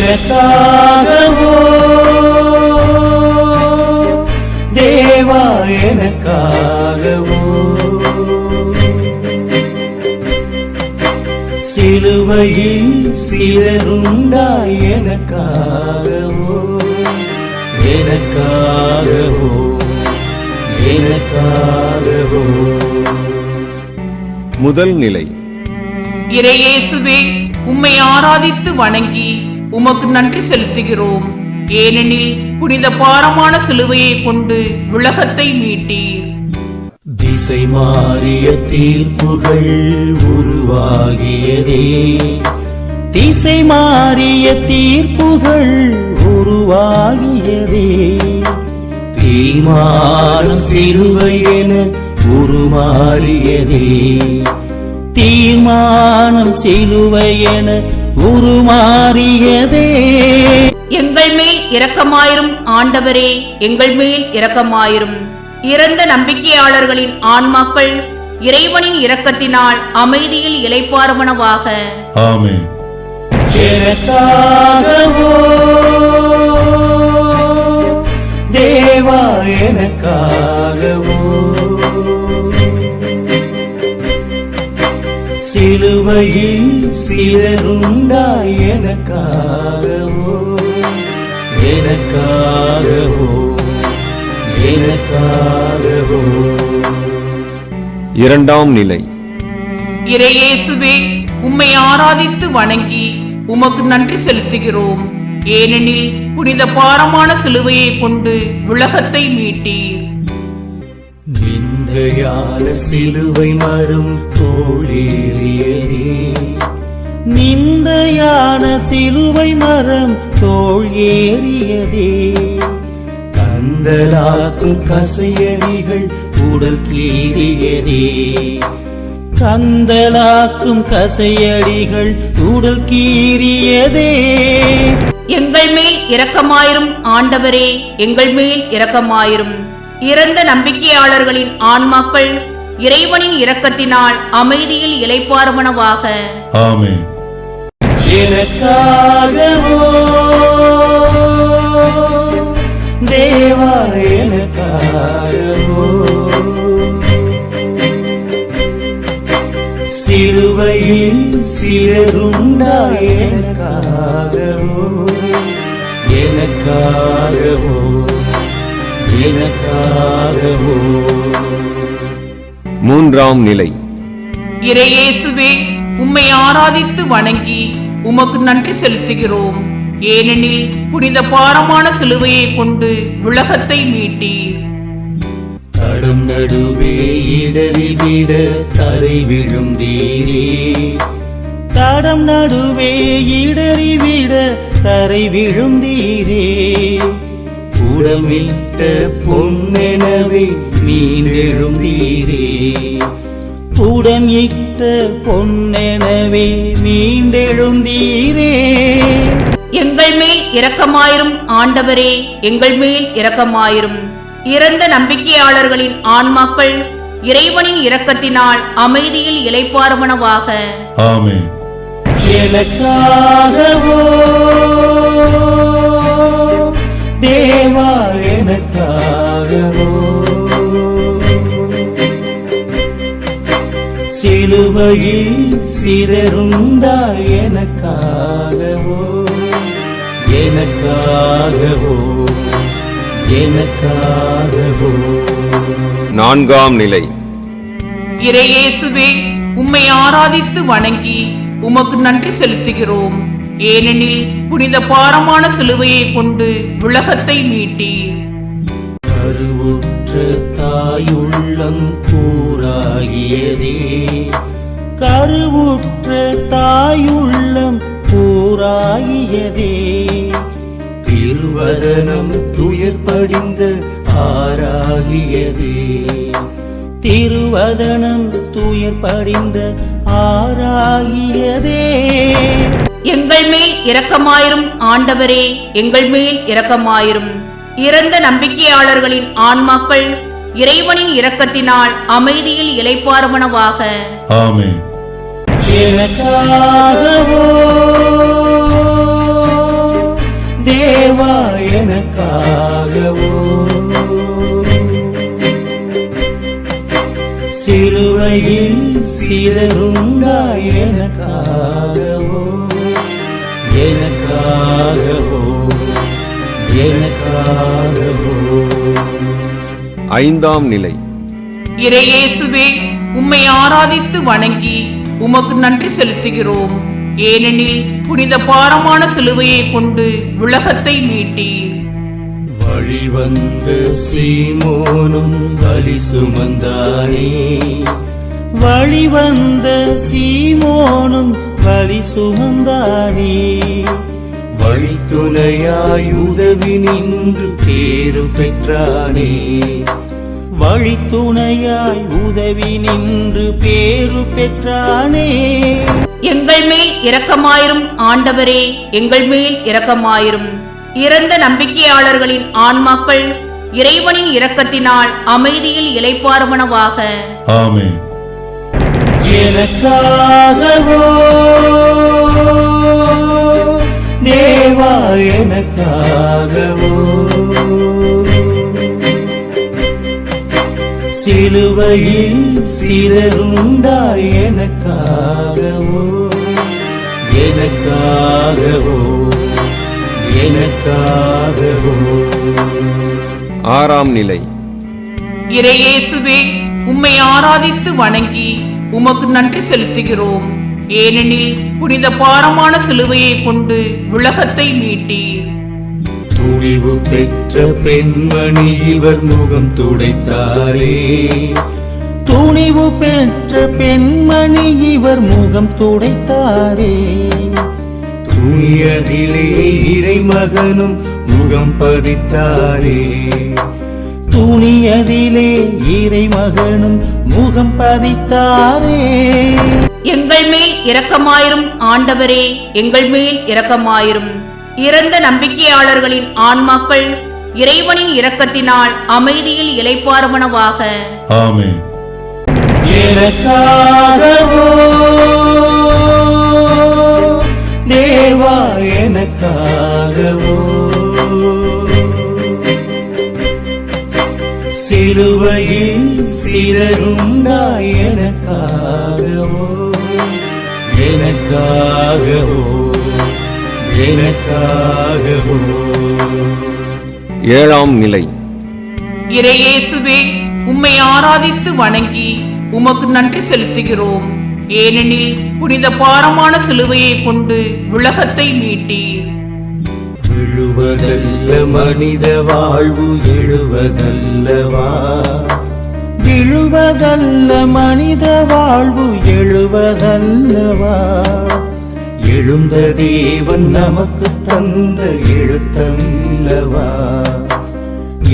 எனக்காகவோ தேவா எனக்காகவோ சிலுவையில் சிலருண்டாய் எனக்காகவோ எனக்காகவோ எனக்காகவோ. முதல் நிலை. இறையேசுவே, உம்மை ஆராதித்து வணங்கி உமக்கு நன்றி செலுத்துகிறோம். ஏனெனில் புனித பாரமான சிலுவையை கொண்டு உலகத்தை மீட்டீர். திசை மாறிய தீர்ப்புகள் உருவாகியதே, திசை மாறிய தீர்ப்புகள் உருவாகியதே. தீர்மானம் சிலுவை என உருமாறியதே, தீர்மானம் சிலுவை என உருமாறியதே. எங்கள் மேல் இரக்கமாயிரும் ஆண்டவரே, எங்கள் மேல் இரக்கமாயிரும். இறந்த நம்பிக்கையாளர்களின் ஆன்மாக்கள் இறைவனின் இரக்கத்தினால் அமைதியில் இளைப்பாறுவனவாக. ஆமென். எனக்காகவோ தேவா எனக்காகவோ சிலுவையில் சிலருண்டாய் எனக்காகவோ எனக்காகவோ எனக்காகவோ. இரண்டாம் நிலை. இறையேசுவே, உம்மை ஆராதித்து வணங்கி உமக்கு நன்றி செலுத்துகிறோம். ஏனெனில் புனித பாரமான சிலுவையை கொண்டு உலகத்தை மீட்டீர். நிந்தையான சிலுவை மரம் தோளேறியதே, நிந்தையான சிலுவை மரம் தோள் ஏறியதே. கந்தலாக்கும் கசையடிகள் உடல் கீறியதே, கந்தலாக்கும் கசையடிகள் உடல் கீறியதே. எங்கள் மேல் இரக்கமாயிரும் ஆண்டவரே, எங்கள் மேல் இரக்கமாயிரும். இறந்த நம்பிக்கையாளர்களின் ஆன்மாக்கள் இறைவனின் இரக்கத்தினால் அமைதியில் இளைப்பாறுவனவாக. ஆமென். எனக்காகவோ தேவா எனக்காகவோ சிலுவையில் சிலருண்டாய் எனக்காகவோ எனக்காகவோ எனக்காகவோ. மூன்றாம் நிலை. இறையேசுவே, உம்மை ஆராதித்து வணங்கி உமக்கு நன்றி செலுத்துகிறோம். ஏனெனில் புனித பாரமான சிலுவையை கொண்டு உலகத்தை மீட்டீர். தடம் நடுவே இடறி விட தரை விழுந்தீரே, தடம் நடுவே இடறி விட தரை விழுந்தீரே. புடமிட்ட பொன்னெனவே மீண்டெழுந்தீரே, புடமிட்ட பொன்னெனவே மீண்டெழுந்தீரே. எங்கள் மேல் இரக்கமாயிரும் ஆண்டவரே, எங்கள் மேல் இரக்கமாயிரும். இறந்த நம்பிக்கையாளர்களின் ஆன்மாக்கள் இறைவனின் இரக்கத்தினால் அமைதியில் இளைப்பாறுவனவாக. ஆமென். எனக்காகவோ தேவா எனக்காகவோ சிலுவையில் சிலருண்டாய் எனக்காகவோ எனக்காகவோ எனக்காகவோ. நான்காம் நிலை. இறையேசுவே, உம்மை ஆராதித்து வணங்கி உமக்கு நன்றி செலுத்துகிறோம். ஏனெனில் புனித பாரமான சிலுவையை கொண்டு உலகத்தை மீட்டீர். கருவுற்ற தாயுள்ளம் கூறாகியதே, கருவுற்ற தாயுள்ளம் கூறாகியதே. திருவதனம் துயர் படிந்த ஆறாகியதே, திருவதனம் துயர் படிந்த ஆறாகியதே. எங்கள் மேல் இரக்கமாயிரும் ஆண்டவரே, எங்கள் மேல் இரக்கமாயிரும். இறந்த நம்பிக்கையாளர்களின் ஆன்மாக்கள் இறைவனின் இரக்கத்தினால் அமைதியில் இளைப்பாறுவனவாக. ஆமென். எனக்காகவோ சிதறுண்டாய் எனக்காகவோ எனக்காகவோ எனக்காகவோ. ஐந்தாம் நிலை. இறையேசுவே, உம்மை ஆராதித்து வணங்கி உமக்கு நன்றி செலுத்துகிறோம். ஏனெனில் புனித பாரமான சிலுவையை கொண்டு உலகத்தை மீட்டீர். வழிவந்த சீமோனும் வலி சுமந்தானே, வழிவந்த சீமோனும் வலி சுமந்தானே. வழித்துணையாய் உதவி நின்று பேரு பெற்றானே, வழித்துணையாய் உதவி நின்று பேரு பெற்றானே. எங்கள் மேல் இரக்கமாயிரும் ஆண்டவரே, எங்கள் மேல் இரக்கமாயிரும். இறந்த நம்பிக்கையாளர்களின் ஆன்மாக்கள் இறைவனின் இரக்கத்தினால் அமைதியில் இளைப்பாறுவனவாக. ஆமென். எனக்காகவோ தேவா, எனக்காகவோ சிலுவையில் சிதறுண்டாய் எனக்காகவோ எனக்காகவோ எனக்காகவோ. ஆறாம் நிலை. இறையேசுவே, உம்மை ஆராதித்து வணங்கி உமக்கு நன்றி செலுத்துகிறோம். ஏனெனில் புனித பாரமான சிலுவையை கொண்டு உலகத்தை மீட்டீர். துணிவு பெற்ற பெண்மணி இவர் முகம் துடைத்தாரே, துணிவு பெற்ற பெண்மணி இவர் முகம் துடைத்தாரே. துணியதிலே இறைமகனும் முகம் பதித்தாரே, துணியதிலே இறைமகனும் முகம் பதித்தாரே. எங்கள் மேல் இரக்கமாயிரும் ஆண்டவரே, எங்கள் மேல் இரக்கமாயிரும். இறந்த நம்பிக்கையாளர்களின் ஆன்மாக்கள் இறைவனின் இரக்கத்தினால் அமைதியில் இளைப்பாறுவனவாக. ஆமென். எனக்காகவோ தேவா, எனக்காகவோ சிலுவையில் சிதறுண்டாய் எனக்காகவோ எனக்காகவோ எனக்காகவோ. ஏழாம் நிலை. இறையேசுவே, உம்மை ஆராதித்து வணங்கி உமக்கு நன்றி செலுத்துகிறோம். ஏனெனில் புனித பாரமான சிலுவையை கொண்டு உலகத்தை மீட்டீர். விழுவதல்ல மனித வாழ்வு எழுவதல்லவா, விழுவதல்ல மனித வாழ்வு எழுவதல்லவா. எழுந்த தேவன் நமக்கு தந்த எழுத்தல்லவா,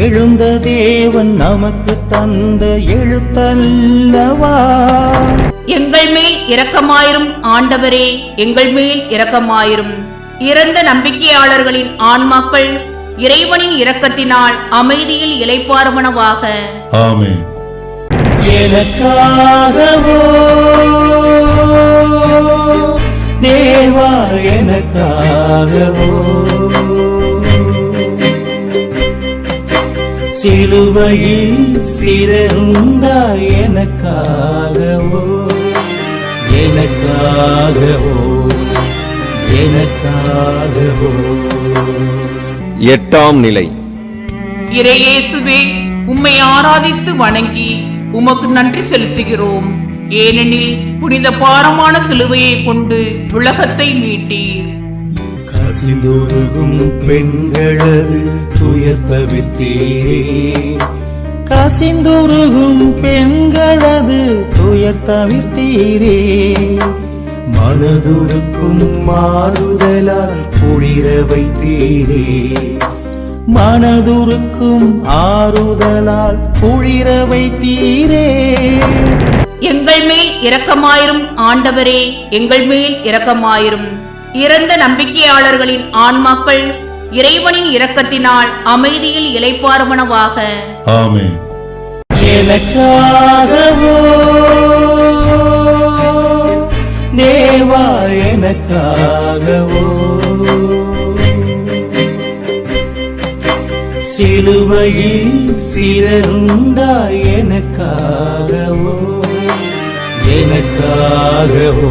எழுந்த தேவன் நமக்கு தந்த எழுத்தல்லவா. எங்கள் மேல் இரக்கமாயிரும் ஆண்டவரே, எங்கள் மேல் இரக்கமாயிரும். இறந்த நம்பிக்கையாளர்களின் ஆன்மாக்கள் இறைவனின் இரக்கத்தினால் அமைதியில் இளைப்பாறுவனவாக. ஆமென். எனக்காகவோ தேவா, எனக்காகவோ சிலுவையில் சிதறுண்டாய் எனக்காகவோ எனக்காகவோ எனக்காகவோ. எட்டாம் நிலை. இறையேசுவே, உம்மை ஆராதித்து வணங்கி உமக்கு நன்றி செலுத்துகிறோம். ஏனெனில் புனித பாரமான சிலுவையை கொண்டு உலகத்தை மீட்டீர். கசிந்துருகும் பெண்களது துயர் தவிர்த்தீரே, கசிந்துருகும் பெண்களது துயர் தவிர்த்தீரே. மனதுருக்கும் மாறுதலால் குளிர வைத்தீரே, மனதுருக்கும் ஆறுதலால் குளிர வைத்தீரே. எங்கள் மேல் இரக்கமாயிரும் ஆண்டவரே, எங்கள் மேல் இரக்கமாயிரும். இறந்த நம்பிக்கையாளர்களின் ஆன்மாக்கள் இறைவனின் இரக்கத்தினால் அமைதியில் இளைப்பாறுவனவாக. ஆமென். எனக்காகவோ தேவா, எனக்காகவோ சிலுவையில் சிதறுண்டாய் எனக்காகவோ எனக்காகவோ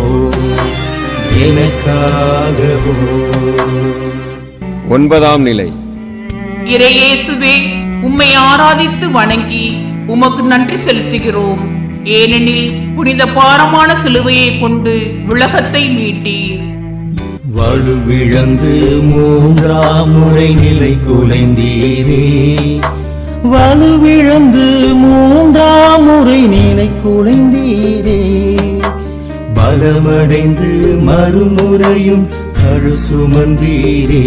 எனக்காகவோ. 9ஆம் நிலை. இறையேசுவே, உம்மை ஆராதித்து வணங்கி உமக்கு நன்றி செலுத்துகிறோம். ஏனெனில் புனித பாரமான சிலுவையை கொண்டு உலகத்தை மீட்டீர். வலுவிழந்து 3ஆம் முறை நிலை குலைந்தீரே, வலுவிழந்து 3ஆம் முறை நிலை குலைந்தீரே. பலமடைந்து மறுமுறையும் கழு சுமந்தீரே,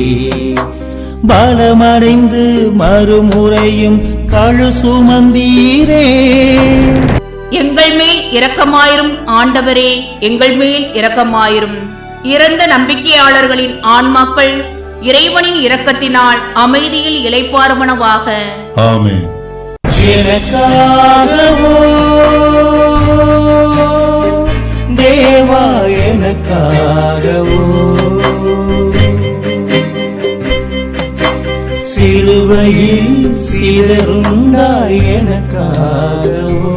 பலமடைந்து மறுமுறையும் கழு சுமந்தீரே. எங்கள் மேல் இரக்கமாயிரும் ஆண்டவரே, எங்கள் மேல் இரக்கமாயிரும். இறந்த நம்பிக்கையாளர்களின் ஆன்மாக்கள் இறைவனின் இரக்கத்தினால் அமைதியில் இளைப்பாறுவனவாக. ஆமென். எனக்காகவோ தேவா எனக்காகவோ, சிலுவையில் சிதறுண்டாய் எனக்காகவோ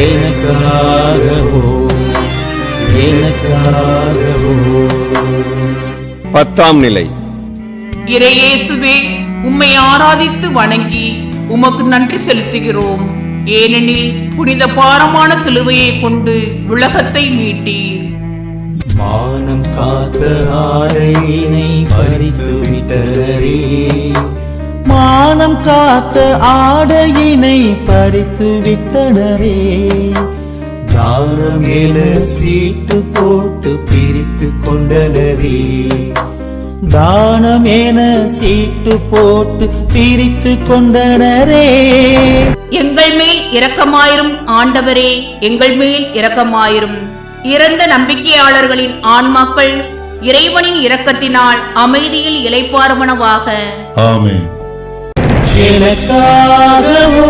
எனக்காகவோ எனக்காகவோ. 10ஆம் நிலை. இறையேசுவே, உம்மை ஆராதித்து வணங்கி உமக்கு நன்றி செலுத்துகிறோம். ஏனெனில் புனித பாரமான சிலுவையை கொண்டு உலகத்தை மீட்டீர். மானம் காத்த ஆடையினை பறித்து விட்டனரே, மானம் காத்த ஆடையினை பறித்து விட்டனரே. தானம் என சீட்டு போட்டு பிரித்து கொண்டனரே, தானம் என சீட்டு போட்டு பிரித்து கொண்டனரே. எங்கள் மேல் இரக்கமாயிரும் ஆண்டவரே, எங்கள் மேல் இரக்கமாயிரும். இறந்த நம்பிக்கையாளர்களின் ஆன்மாக்கள் இறைவனின் இரக்கத்தினால் அமைதியில் இளைப்பாறுவனவாக. ஆமென். எனக்காகவோ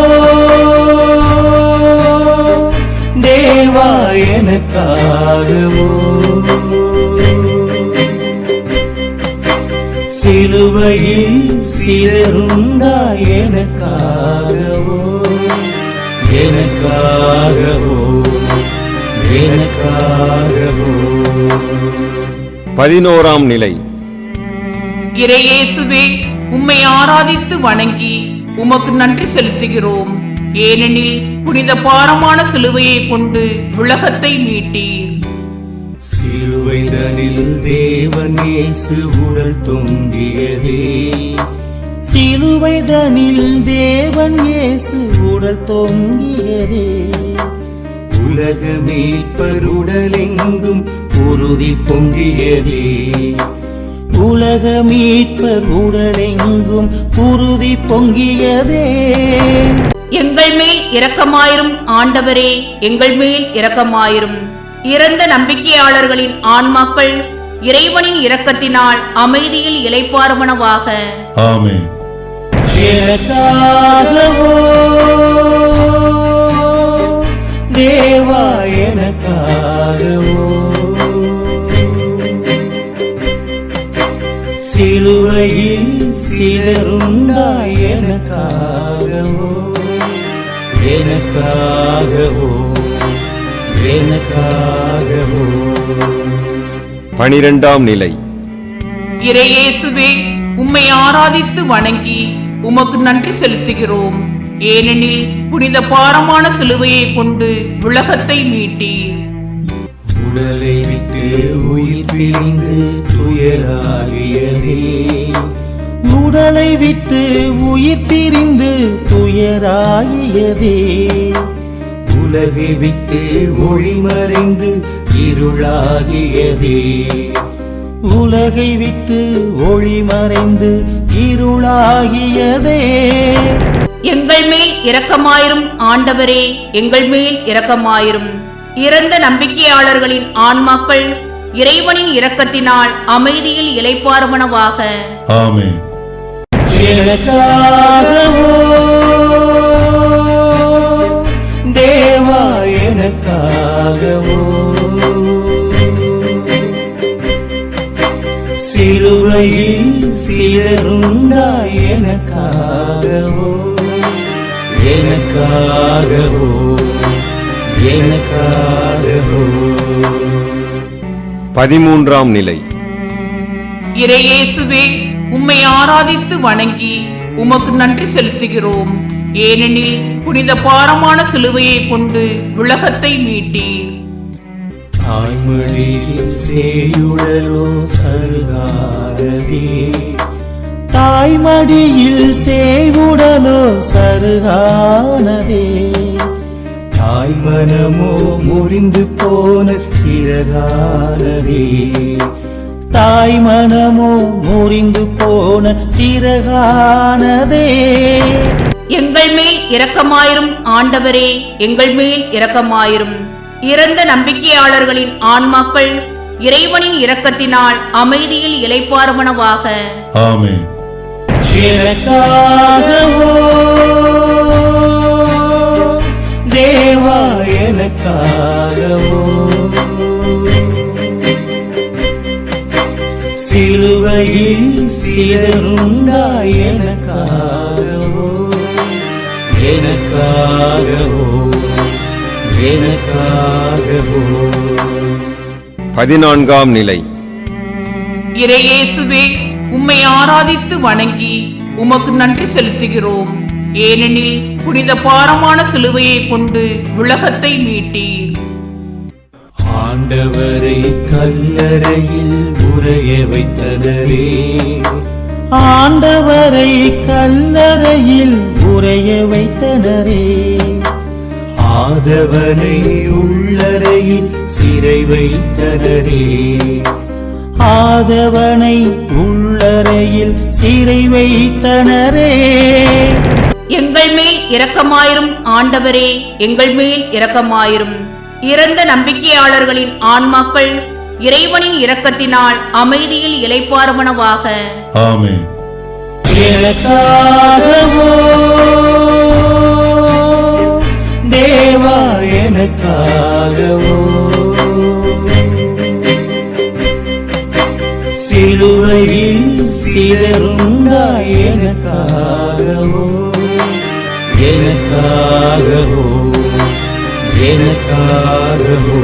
தேவா எனக்காகவோ, சிலுவையில் சிதறுண்டாய் எனக்காகவோ எனக்காகவோ எனக்காகவோ. 11ஆம் நிலை. இறையேசுவே, உம்மை ஆராதித்து வணங்கி உமக்கு நன்றி செலுத்துகிறோம். ஏனெனில் புனித பாரமான சிலுவையை கொண்டு உலகத்தை மீட்டீர். சிலுவைதனில் தேவன் இயேசு உடல் தொங்கியதே, சிலுவைதனில் தேவன் இயேசு உடல் தொங்கியதே. உலக மீட்பர் உடலெங்கும் உறுதி பொங்கியதே, உலக மீட்பர் உடலெங்கும் உறுதி பொங்கியதே. எங்கள் மேல் இரக்கமாயிரும் ஆண்டவரே, எங்கள் மேல் இரக்கமாயிரும். இறந்த நம்பிக்கையாளர்களின் ஆன்மாக்கள் இறைவனின் இரக்கத்தினால் அமைதியில் இளைப்பாறுவனவாக. ஆமென். எனக்காகவோ தேவா எனக்காகவோ, சிலுவையில் சிதறுண்டாய் எனக்காகவோ எனக்காகவோ எனக்காகவோ. 12ஆம் நிலை. இறையேசுவே, உம்மை ஆராதித்து வணங்கி உமக்கு நன்றி செலுத்துகிறோம். ஏனெனில் புனித பாரமான சிலுவையை கொண்டு உலகத்தை மீட்டீர். உடலை விட்டு உயிர் பிரிந்து துயராகியதே, உடலை விட்டு உயிர் பிரிந்து துயராகியதே. உலகை விட்டு ஒளி மறைந்து இருளாகியதே, உலகை விட்டு ஒளி மறைந்து இருளாகியதே. எங்கள் மேல் இரக்கமாயிரும் ஆண்டவரே, எங்கள் மேல் இரக்கமாயிரும். இறந்த நம்பிக்கையாளர்களின் ஆன்மாக்கள் இறைவனின் இரக்கத்தினால் அமைதியில் இளைப்பாறுவனவாக. ஆமென். எனக்காகவோ தேவா எனக்காகவோ, சிலுவையில் சிதறுண்டாய் எனக்காகவோ எனக்காகவோ எனக்காகவோ. எனக்காகவோ. 13ஆம் நிலை. இறையேசுவே, உம்மை ஆராதித்து வணங்கி உமக்கு நன்றி செலுத்துகிறோம். ஏனெனில் புனித பாரமான சிலுவையை கொண்டு உலகத்தை மீட்டீர். தாய்மொழியில் சேயுடலோ சருகாரதே, தாய்மடியில் சேவுடலோ சருகானதே, தாய்மனமோ முறிந்து போன சிறகானதே, தாய் மனமோ முறிந்து போன சிறகானதே. எங்கள் மேல் இரக்கமாயிரும் ஆண்டவரே, எங்கள் மேல் இரக்கமாயிரும். இறந்த நம்பிக்கையாளர்களின் ஆன்மாக்கள் இறைவனின் இரக்கத்தினால் அமைதியில் இளைப்பாறுவனவாக. ஆமென். எனக்காகவோ தேவா, எனக்காகவோ சிலுவையில் சிதறுண்டாய் எனக்காகவோ, எனக்காகவோ, எனக்காகவோ. 14ஆம் நிலை. இறையேசுவே, உம்மை ஆராதித்து வணங்கி உமக்கு நன்றி செலுத்துகிறோம். ஏனெனில் புனித பாரமான சிலுவையை கொண்டு உலகத்தை மீட்டீர். ஆண்டவரை கல்லறையில் உறைய வைத்தனரே, ஆண்டவரை கல்லறையில் உறைய வைத்தனரே, ஆதவனை உள்ளறையில் சிறை வைத்தனரே, ஆதவனை உள்ளறையில் சிறை வைத்தனரே. எங்கள் மேல் இரக்கமாயிரும் ஆண்டவரே, எங்கள் மேல் இரக்கமாயிரும். இறந்த நம்பிக்கையாளர்களின் ஆன்மாக்கள் இறைவனின் இரக்கத்தினால் அமைதியில் இளைப்பாறுவனவாக. ஆமென். எனக்காகவோ தேவா, எனக்காகவோ சிலுவையில் சிதறுண்டாய் எனக்காகவோ, எனக்காகவோ, எனக்காகவோ.